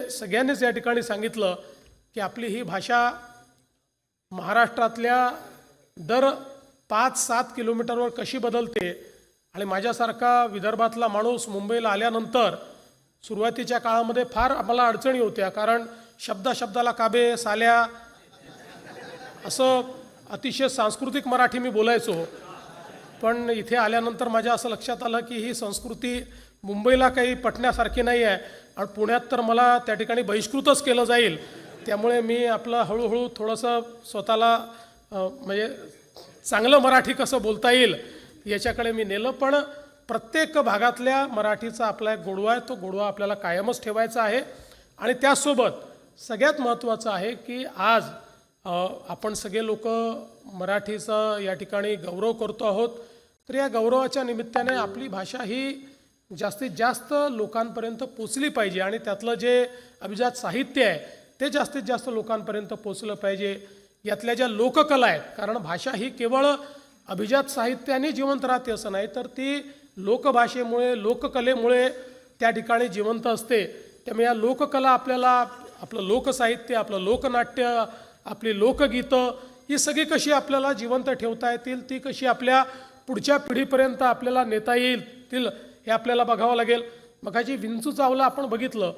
सगळ्यांनीच या ठिकाणी सांगितलं की आपली ही भाषा महाराष्ट्रातल्या दर 5-7 किलोमीटरवर कशी बदलते। आणि माझ्यासारखा विदर्भातला माणूस मुंबईला आल्यानंतर सुरुवातीच्या काळामध्ये फार आम्हाला अडचणी होत्या, कारण शब्दाला काबे साल्या असं अतिशय सांस्कृतिक मराठी मी बोलायचो। पण इथे आल्यानंतर माझ्या असं लक्षात आलं की ही संस्कृती मुंबईला काही पटण्यासारखी नाही आहे आणि पुण्यात तर मला त्या ठिकाणी बहिष्कृतच केलं जाईल। त्यामुळे मी आपलं हळूहळू थोडंसं स्वतःला म्हणजे चांगलं मराठी कसं बोलता येईल याच्याकडे मी नेलं। पण प्रत्येक भागातल्या मराठीचा आपला एक गोडवा आहे, तो गोडवा आपल्याला कायमच ठेवायचा आहे। आणि त्यासोबत सगळ्यात महत्त्वाचं आहे की आज आपण सगळे लोक मराठीचा या ठिकाणी गौरव करतो आहोत, तर या गौरवाच्या निमित्ताने आपली भाषा ही जास्तीत जास्त लोकांपर्यंत पोचली पाहिजे आणि त्यातलं जे अभिजात साहित्य आहे ते जास्तीत जास्त लोकांपर्यंत पोचलं पाहिजे। यातल्या ज्या लोककला आहेत, कारण भाषा ही केवळ अभिजात साहित्याने जिवंत राहते असं नाही, तर ती लोकभाषेमुळे लोककलेमुळे त्या ठिकाणी जिवंत असते। त्यामुळे या लोककला आपल्याला आपलं लोकसाहित्य, आपलं लोकनाट्य, आपली लोकगीतं ही सगळी कशी आपल्याला जिवंत ठेवता येतील, ती कशी आपल्या पुढच्या पिढीपर्यंत आपल्याला नेता येईल हे आपल्याला बघावं लागेल। मगाची विंचू चावला आपण बघितलं